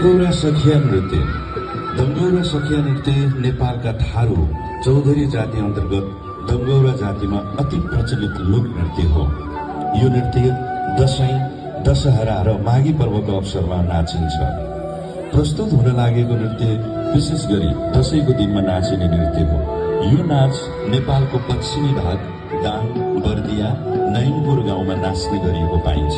दङ्गौरा सखिया नृत्य। दङ्गौरा सखिया नृत्य नेपालका थारू चौधरी जाति अन्तर्गत दङ्गौरा जातिमा अति प्रचलित लोक नृत्य हो। यो नृत्य दशैं, दशहरा र माघी पर्वको अवसरमा नाचिन्छ। प्रस्तुत हुन लागेको नृत्य विशेष गरी दशैंको दिनमा नाचिने नृत्य हो। यो नाच नेपालको पश्चिमी भाग दाङ, बर्दिया, नैनपुर गाउँमा नाच्ने गरिएको पाइन्छ।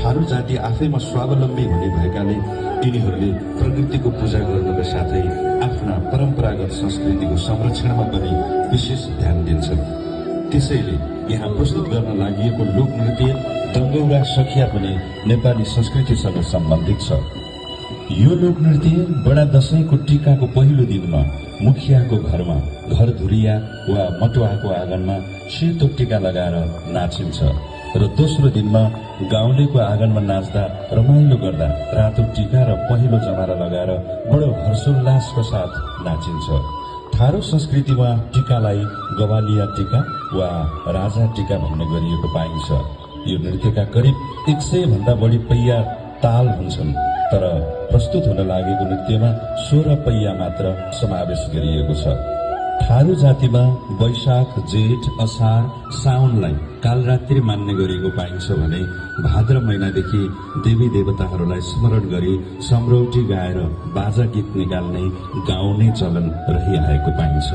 थारू जाति आफैमा स्वावलम्बी हुने भएकाले यिनीहरूले प्रकृतिको पूजा गर्नुका साथै आफ्ना परम्परागत संस्कृतिको संरक्षणमा पनि विशेष ध्यान दिन्छन्। त्यसैले यहाँ प्रस्तुत गर्न लागि लोकनृत्य दङ्गौरा सखिया पनि नेपाली संस्कृतिसँग सम्बन्धित छ। यो लोकनृत्य बडा दशैंको टीकाको पहिलो दिनमा मुखियाको घरमा घरधुरिया वा मटुवाको आँगनमा सेतो टीका लगाएर नाचिन्छ र दोस्रो दिनमा गाउँलेको आँगनमा नाच्दा रमाइलो गर्दा रातो टीका र पहिलो जमारा लगाएर बडो हर्षोल्लासको साथ नाचिन्छ। थारू संस्कृतिमा टीकालाई गवालिया टीका वा राजा टीका भन्ने गरिएको पाइन्छ। यो नृत्यका करिब 100 भन्दा बढी पैया ताल हुन्छन्, तर प्रस्तुत हुन लागेको नृत्यमा 16 पैया मात्र समावेश गरिएको छ। थारू जातिमा वैशाख, जेठ, असार, साउनलाई कालरात्रि मान्ने गरिएको पाइन्छ भने भाद्र महिनादेखि देवी देवताहरूलाई स्मरण गरी सम्रौटी गाएर बाजा गीत निकाल्ने गाउने चलन रहिआएको पाइन्छ।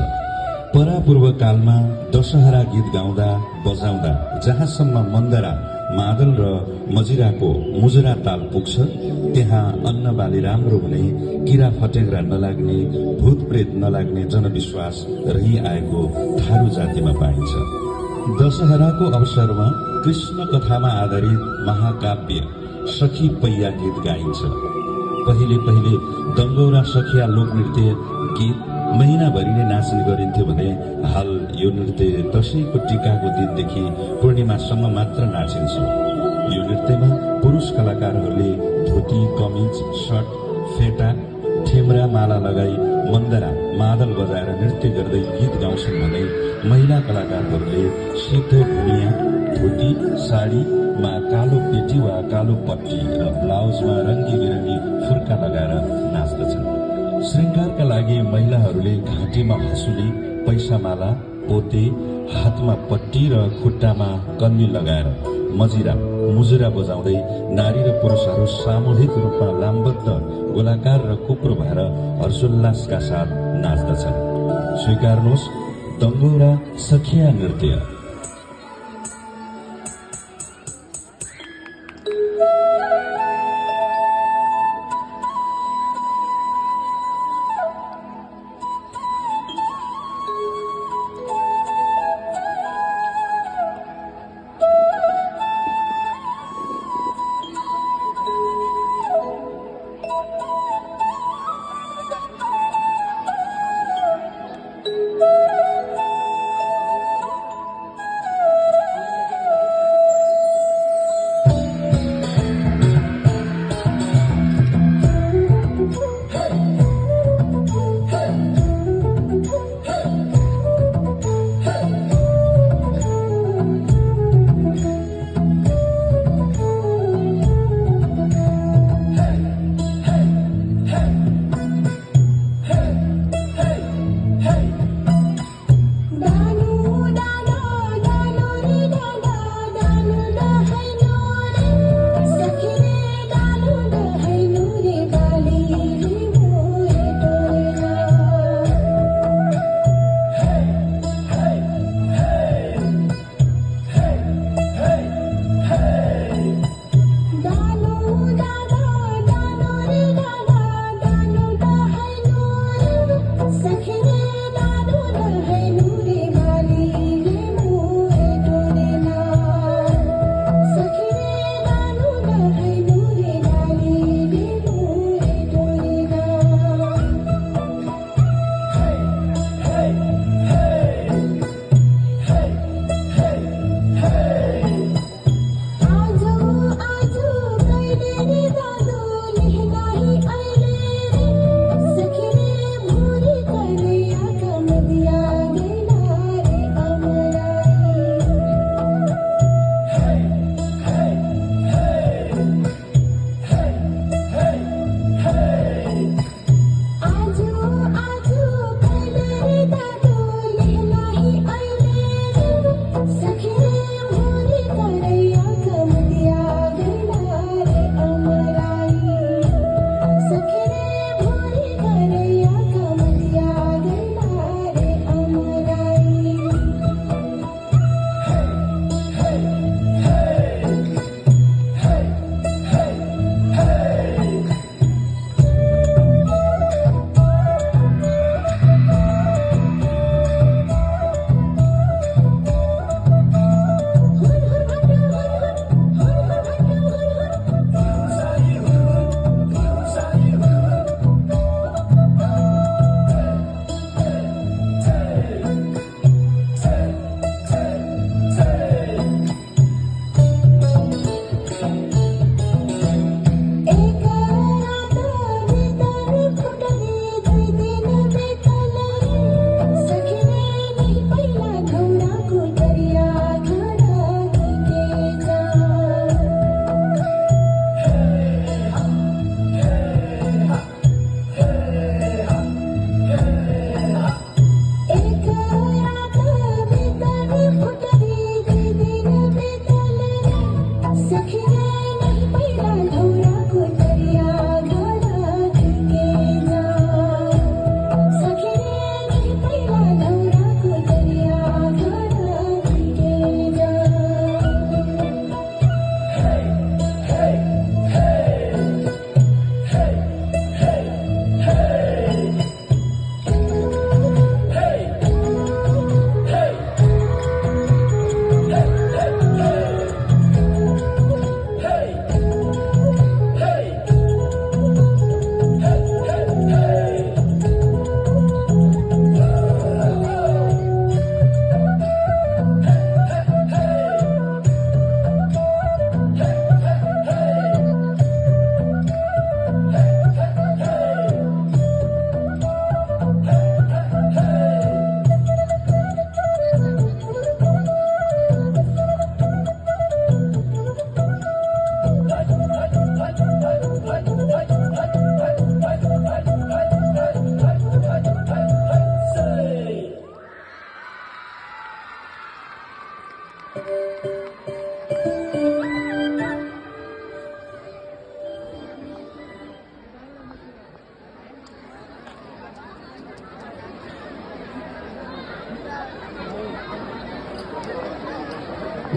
परापूर्व कालमा दशहरा गीत गाउँदा बजाउँदा जहाँसम्म मन्दरा, मादल र मजिराको मुजरा ताल पुग्छ त्यहाँ अन्न बाली राम्रो हुने, किरा फटेङ्ग्रा नलाग्ने, भूत प्रेत नलाग्ने जनविश्वास रहिआएको थारू जातिमा पाइन्छ। दशहराको अवसरमा कृष्ण कथामा आधारित महाकाव्य सखी पैया गीत गाइन्छ। पहिले पहिले दङ्गौरा सखिया लोकनृत्य गीत महिनाभरि नै नाच्ने गरिन्थ्यो भने हाल यो नृत्य दशैंको टीकाको दिनदेखि पूर्णिमासम्म मात्र नाचिन्छ। यो नृत्यमा पुरुष कलाकारहरूले धोती, कमिज, सर्ट, फेटा, ठेम्रा, माला लगाई मन्दरा, मादल बजाएर नृत्य गर्दै गीत गाउँछन् भने महिला कलाकारहरूले सेतो भुनिया, धोती, साडीमा कालो पेटी वा कालो पट्टी र ब्लाउजमा रङ्गी बिरङ्गी फुर्का लगाएर नाच्दछन्। श्रृङ्गारका लागि महिलाहरूले घाँटीमा हँसुली, पैसामाला, पोते, हातमा पट्टी र खुट्टामा कन्नी लगाएर मजिरा, मुजुरा बजाउँदै नारी र पुरुषहरू सामूहिक रूपमा लामबद्ध, गोलाकार र कुप्रो भएर हर्षोल्लासका साथ नाच्दछन्। स्वीकार्नुहोस् दङ्गौरा सखिया नृत्य।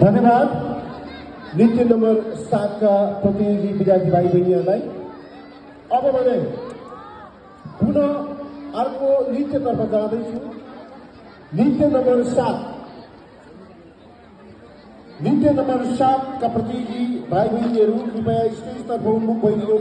धन्यवाद नृत्य नम्बर 7 का प्रतियोगी विद्यार्थी भाइ बहिनीहरूलाई। अब भने पुनः अर्को नृत्यतर्फ जाँदैछु। नृत्य नम्बर 7 का प्रतियोगी भाइ बहिनीहरू कृपया स्टेजतर्फ उन्मुख भइदिनु।